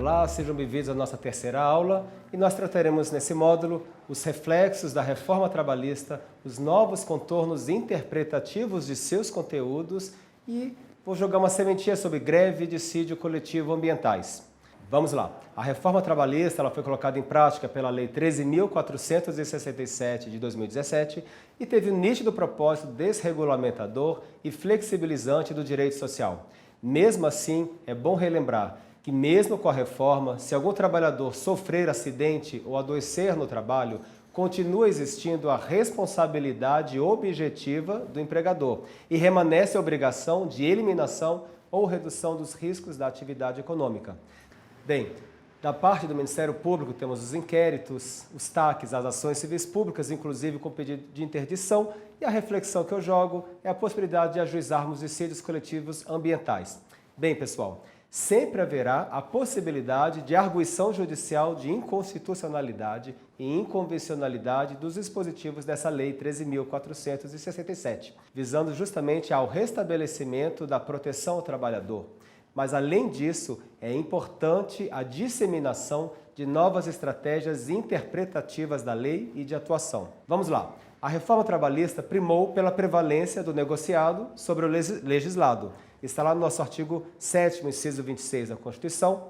Olá, sejam bem-vindos à nossa terceira aula e nós trataremos nesse módulo os reflexos da reforma trabalhista, os novos contornos interpretativos de seus conteúdos e vou jogar uma sementinha sobre greve e dissídio coletivo ambientais. Vamos lá. A reforma trabalhista ela foi colocada em prática pela Lei 13.467 de 2017 e teve um nítido propósito desregulamentador e flexibilizante do direito social. Mesmo assim, é bom relembrar que mesmo com a reforma, se algum trabalhador sofrer acidente ou adoecer no trabalho, continua existindo a responsabilidade objetiva do empregador e permanece a obrigação de eliminação ou redução dos riscos da atividade econômica. Bem, da parte do Ministério Público temos os inquéritos, os TACs, as ações civis públicas, inclusive com pedido de interdição, e a reflexão que eu jogo é a possibilidade de ajuizarmos dissídios coletivos ambientais. Bem, pessoal, sempre haverá a possibilidade de arguição judicial de inconstitucionalidade e inconvencionalidade dos dispositivos dessa Lei 13.467, visando justamente ao restabelecimento da proteção ao trabalhador. Mas, além disso, é importante a disseminação de novas estratégias interpretativas da lei e de atuação. Vamos lá. A reforma trabalhista primou pela prevalência do negociado sobre o legislado. Está lá no nosso artigo 7º, inciso 26 da Constituição,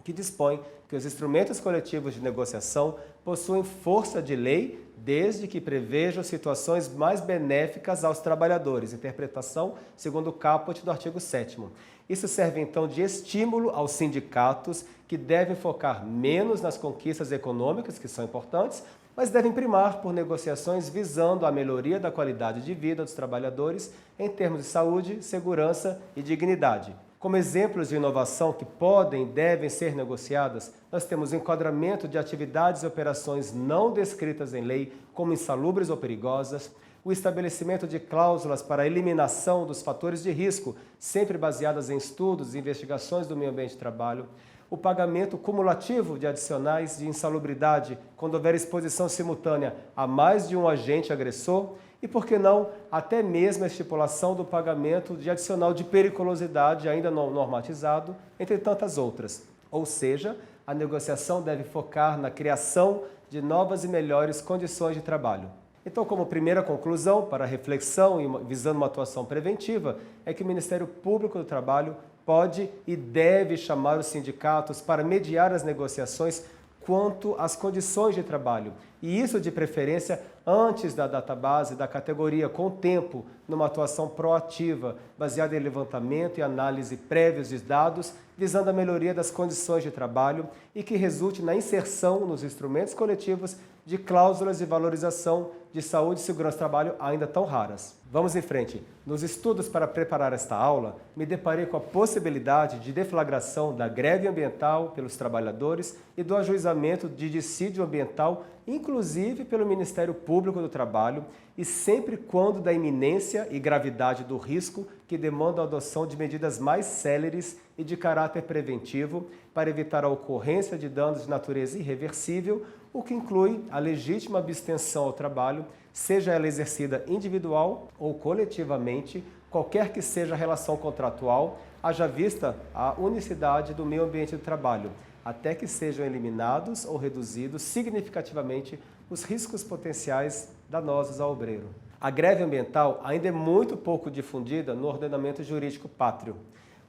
que dispõe que os instrumentos coletivos de negociação possuem força de lei desde que prevejam situações mais benéficas aos trabalhadores. Interpretação segundo o caput do artigo 7º. Isso serve então de estímulo aos sindicatos que devem focar menos nas conquistas econômicas, que são importantes, mas devem primar por negociações visando a melhoria da qualidade de vida dos trabalhadores em termos de saúde, segurança e dignidade. Como exemplos de inovação que podem e devem ser negociadas, nós temos o enquadramento de atividades e operações não descritas em lei como insalubres ou perigosas, o estabelecimento de cláusulas para a eliminação dos fatores de risco, sempre baseadas em estudos e investigações do meio ambiente de trabalho, o pagamento cumulativo de adicionais de insalubridade quando houver exposição simultânea a mais de um agente agressor e, por que não, até mesmo a estipulação do pagamento de adicional de periculosidade ainda não normatizado, entre tantas outras. Ou seja, a negociação deve focar na criação de novas e melhores condições de trabalho. Então, como primeira conclusão para a reflexão e visando uma atuação preventiva, é que o Ministério Público do Trabalho pode e deve chamar os sindicatos para mediar as negociações quanto às condições de trabalho. E isso, de preferência, antes da database da categoria, com o tempo, numa atuação proativa, baseada em levantamento e análise prévios de dados, visando a melhoria das condições de trabalho e que resulte na inserção nos instrumentos coletivos de cláusulas de valorização de saúde e segurança do trabalho ainda tão raras. Vamos em frente. Nos estudos para preparar esta aula, me deparei com a possibilidade de deflagração da greve ambiental pelos trabalhadores e do ajuizamento de dissídio ambiental, inclusive pelo Ministério Público do Trabalho, e sempre quando da iminência e gravidade do risco que demanda a adoção de medidas mais céleres e de caráter preventivo para evitar a ocorrência de danos de natureza irreversível, o que inclui a legítima abstenção ao trabalho, seja ela exercida individual ou coletivamente, qualquer que seja a relação contratual, haja vista a unicidade do meio ambiente do trabalho, até que sejam eliminados ou reduzidos significativamente os riscos potenciais danosos ao obreiro. A greve ambiental ainda é muito pouco difundida no ordenamento jurídico pátrio.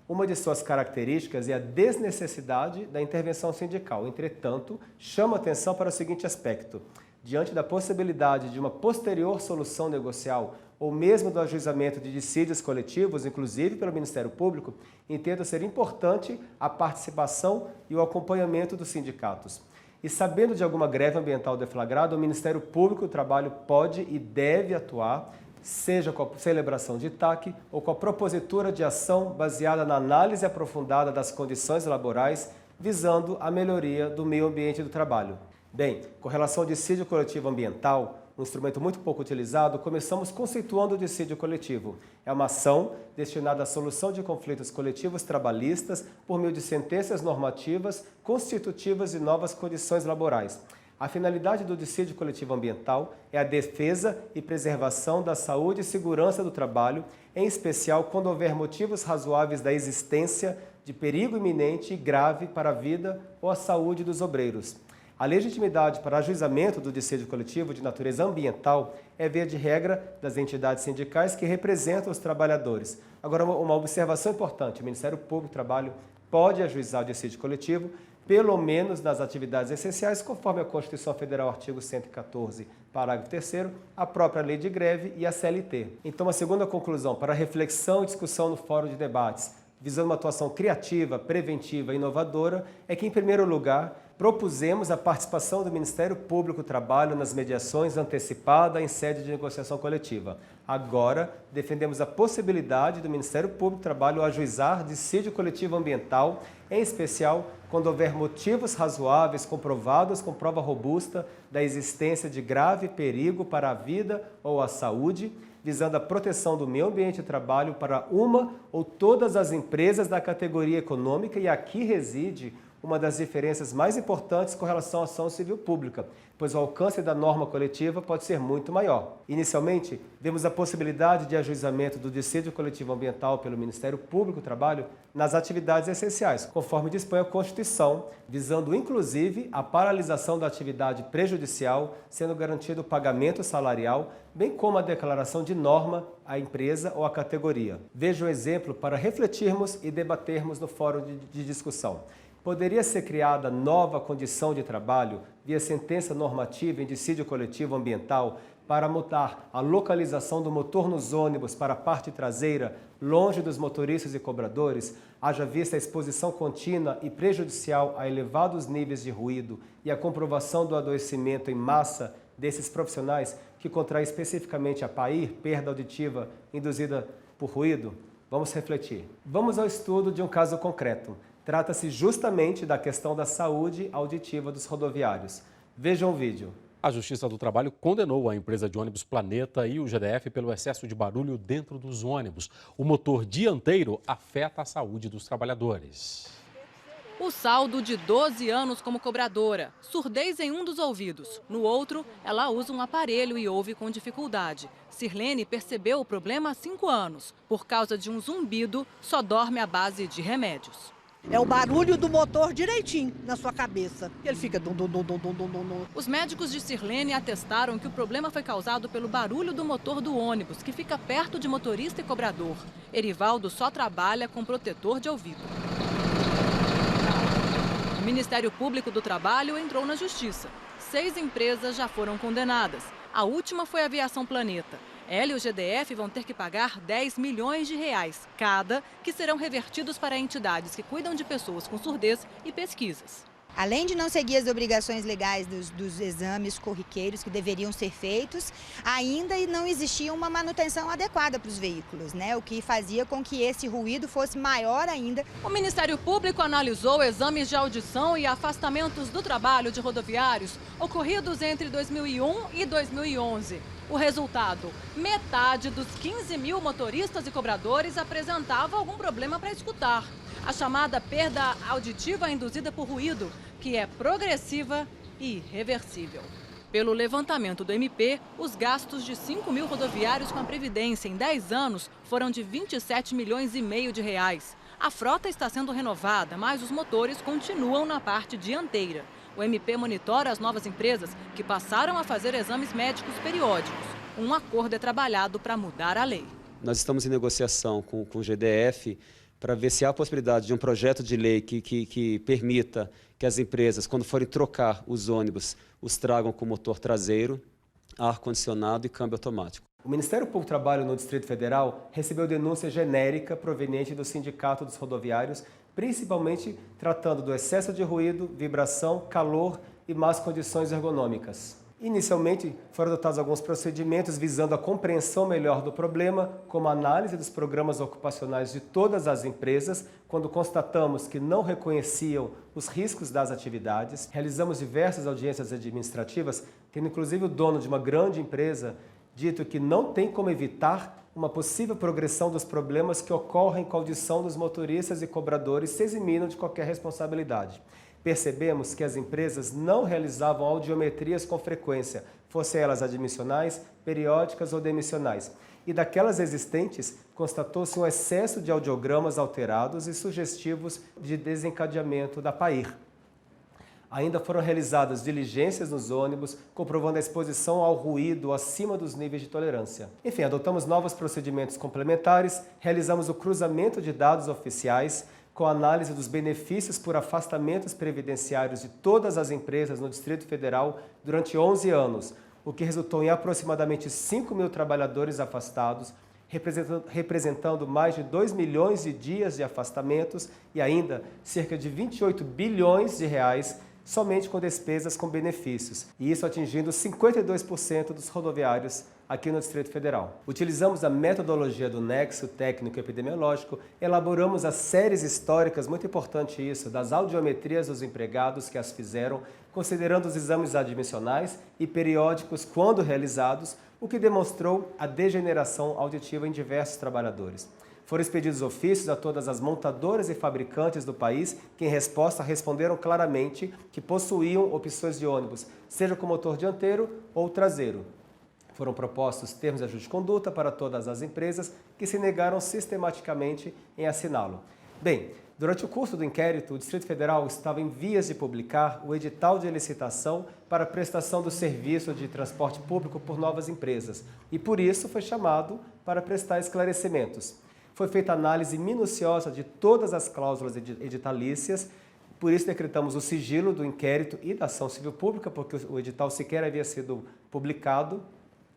Uma de suas características é a desnecessidade da intervenção sindical. Entretanto, chama atenção para o seguinte aspecto. Diante da possibilidade de uma posterior solução negocial ou mesmo do ajuizamento de dissídios coletivos, inclusive pelo Ministério Público, entendo ser importante a participação e o acompanhamento dos sindicatos. E sabendo de alguma greve ambiental deflagrada, o Ministério Público do Trabalho pode e deve atuar, seja com a celebração de TAC ou com a propositura de ação baseada na análise aprofundada das condições laborais, visando a melhoria do meio ambiente do trabalho. Bem, com relação ao dissídio coletivo ambiental, um instrumento muito pouco utilizado, começamos conceituando o dissídio coletivo. É uma ação destinada à solução de conflitos coletivos trabalhistas por meio de sentenças normativas constitutivas de novas condições laborais. A finalidade do dissídio coletivo ambiental é a defesa e preservação da saúde e segurança do trabalho, em especial quando houver motivos razoáveis da existência de perigo iminente e grave para a vida ou a saúde dos obreiros. A legitimidade para ajuizamento do dissídio coletivo de natureza ambiental é via de regra das entidades sindicais que representam os trabalhadores. Agora, uma observação importante: o Ministério Público do Trabalho pode ajuizar o dissídio coletivo, pelo menos nas atividades essenciais, conforme a Constituição Federal, artigo 114, parágrafo 3º, a própria Lei de Greve e a CLT. Então, a segunda conclusão para reflexão e discussão no Fórum de Debates, visando uma atuação criativa, preventiva e inovadora, é que, em primeiro lugar, propusemos a participação do Ministério Público do Trabalho nas mediações antecipada em sede de negociação coletiva. Agora, defendemos a possibilidade do Ministério Público do Trabalho ajuizar dissídio coletivo ambiental, em especial quando houver motivos razoáveis comprovados com prova robusta da existência de grave perigo para a vida ou a saúde, visando a proteção do meio ambiente de trabalho para uma ou todas as empresas da categoria econômica, e aqui reside uma das diferenças mais importantes com relação à ação civil pública, pois o alcance da norma coletiva pode ser muito maior. Inicialmente, vemos a possibilidade de ajuizamento do dissídio coletivo ambiental pelo Ministério Público do Trabalho nas atividades essenciais, conforme dispõe a Constituição, visando inclusive a paralisação da atividade prejudicial, sendo garantido o pagamento salarial, bem como a declaração de norma à empresa ou à categoria. Veja um exemplo para refletirmos e debatermos no fórum de discussão. Poderia ser criada nova condição de trabalho via sentença normativa em dissídio coletivo ambiental para mudar a localização do motor nos ônibus para a parte traseira, longe dos motoristas e cobradores, haja vista a exposição contínua e prejudicial a elevados níveis de ruído e a comprovação do adoecimento em massa desses profissionais que contraem especificamente a PAIR, perda auditiva induzida por ruído? Vamos refletir. Vamos ao estudo de um caso concreto. Trata-se justamente da questão da saúde auditiva dos rodoviários. Vejam o vídeo. A Justiça do Trabalho condenou a empresa de ônibus Planeta e o GDF pelo excesso de barulho dentro dos ônibus. O motor dianteiro afeta a saúde dos trabalhadores. O saldo de 12 anos como cobradora, surdez em um dos ouvidos. No outro, ela usa um aparelho e ouve com dificuldade. Sirlene percebeu o problema há 5 anos. Por causa de um zumbido, só dorme à base de remédios. É o barulho do motor direitinho na sua cabeça. Ele fica dum, dum, dum, dum, dum, dum, dum. Os médicos de Sirlene atestaram que o problema foi causado pelo barulho do motor do ônibus, que fica perto de motorista e cobrador. Erivaldo só trabalha com protetor de ouvido. O Ministério Público do Trabalho entrou na Justiça. 6 empresas já foram condenadas. A última foi a Aviação Planeta. Ela e o GDF vão ter que pagar 10 milhões de reais cada, que serão revertidos para entidades que cuidam de pessoas com surdez e pesquisas. Além de não seguir as obrigações legais dos exames corriqueiros que deveriam ser feitos, ainda não existia uma manutenção adequada para os veículos, né? O que fazia com que esse ruído fosse maior ainda. O Ministério Público analisou exames de audição e afastamentos do trabalho de rodoviários ocorridos entre 2001 e 2011. O resultado: metade dos 15 mil motoristas e cobradores apresentava algum problema para escutar. A chamada perda auditiva induzida por ruído, que é progressiva e irreversível. Pelo levantamento do MP, os gastos de 5 mil rodoviários com a Previdência em 10 anos foram de 27 milhões e meio de reais. A frota está sendo renovada, mas os motores continuam na parte dianteira. O MP monitora as novas empresas que passaram a fazer exames médicos periódicos. Um acordo é trabalhado para mudar a lei. Nós estamos em negociação com o GDF para ver se há a possibilidade de um projeto de lei que permita que as empresas, quando forem trocar os ônibus, os tragam com motor traseiro, ar-condicionado e câmbio automático. O Ministério Público do Trabalho no Distrito Federal recebeu denúncia genérica proveniente do Sindicato dos Rodoviários, principalmente tratando do excesso de ruído, vibração, calor e más condições ergonômicas. Inicialmente, foram adotados alguns procedimentos visando a compreensão melhor do problema, como a análise dos programas ocupacionais de todas as empresas, quando constatamos que não reconheciam os riscos das atividades. Realizamos diversas audiências administrativas, tendo inclusive o dono de uma grande empresa dito que não tem como evitar uma possível progressão dos problemas que ocorrem com a audição dos motoristas e cobradores, se eximindo de qualquer responsabilidade. percebemos que as empresas não realizavam audiometrias com frequência, fossem elas admissionais, periódicas ou demissionais. E daquelas existentes, constatou-se um excesso de audiogramas alterados e sugestivos de desencadeamento da PAIR. Ainda foram realizadas diligências nos ônibus, comprovando a exposição ao ruído acima dos níveis de tolerância. Enfim, adotamos novos procedimentos complementares, realizamos o cruzamento de dados oficiais, com análise dos benefícios por afastamentos previdenciários de todas as empresas no Distrito Federal durante 11 anos, o que resultou em aproximadamente 5.000 trabalhadores afastados, representando mais de 2 milhões de dias de afastamentos e ainda cerca de 28 bilhões de reais somente com despesas com benefícios, e isso atingindo 52% dos rodoviários aqui no Distrito Federal. Utilizamos a metodologia do Nexo Técnico Epidemiológico, elaboramos as séries históricas, muito importante isso, das audiometrias dos empregados que as fizeram, considerando os exames admissionais e periódicos quando realizados, o que demonstrou a degeneração auditiva em diversos trabalhadores. Foram expedidos ofícios a todas as montadoras e fabricantes do país, que em resposta responderam claramente que possuíam opções de ônibus, seja com motor dianteiro ou traseiro. Foram propostos termos de ajuste de conduta para todas as empresas que se negaram sistematicamente em assiná-lo. Bem, durante o curso do inquérito, o Distrito Federal estava em vias de publicar o edital de licitação para a prestação do serviço de transporte público por novas empresas e, por isso, foi chamado para prestar esclarecimentos. Foi feita análise minuciosa de todas as cláusulas editalícias, por isso decretamos o sigilo do inquérito e da ação civil pública, porque o edital sequer havia sido publicado,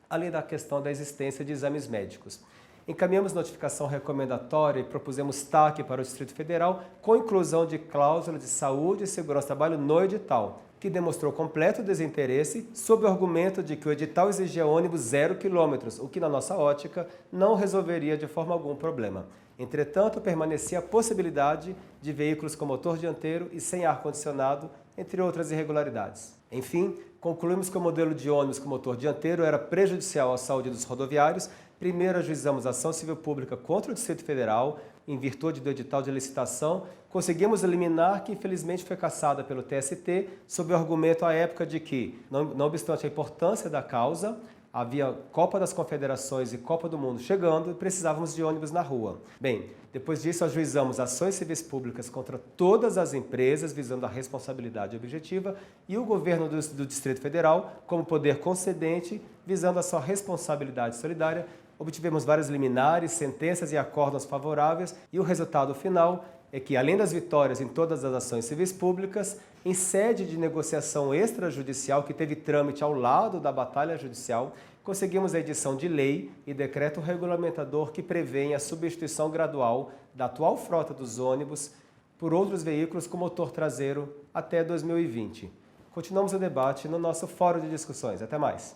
além da questão da existência de exames médicos. Encaminhamos notificação recomendatória e propusemos TAC para o Distrito Federal com inclusão de cláusula de saúde e segurança do trabalho no edital, que demonstrou completo desinteresse sob o argumento de que o edital exigia ônibus 0 km, o que, na nossa ótica, não resolveria de forma alguma o problema. Entretanto, permanecia a possibilidade de veículos com motor dianteiro e sem ar-condicionado, entre outras irregularidades. Enfim, concluímos que o modelo de ônibus com motor dianteiro era prejudicial à saúde dos rodoviários. Primeiro, ajuizamos ação civil pública contra o Distrito Federal, em virtude do edital de licitação. Conseguimos eliminar, que infelizmente foi cassada pelo TST, sob o argumento à época de que, não obstante a importância da causa, havia Copa das Confederações e Copa do Mundo chegando e precisávamos de ônibus na rua. Bem, depois disso ajuizamos ações civis públicas contra todas as empresas visando a responsabilidade objetiva e o governo do Distrito Federal como poder concedente visando a sua responsabilidade solidária. Obtivemos vários liminares, sentenças e acórdãos favoráveis e o resultado final é que, além das vitórias em todas as ações civis públicas, em sede de negociação extrajudicial que teve trâmite ao lado da batalha judicial, conseguimos a edição de lei e decreto regulamentador que prevêem a substituição gradual da atual frota dos ônibus por outros veículos com motor traseiro até 2020. Continuamos o debate no nosso fórum de discussões. Até mais!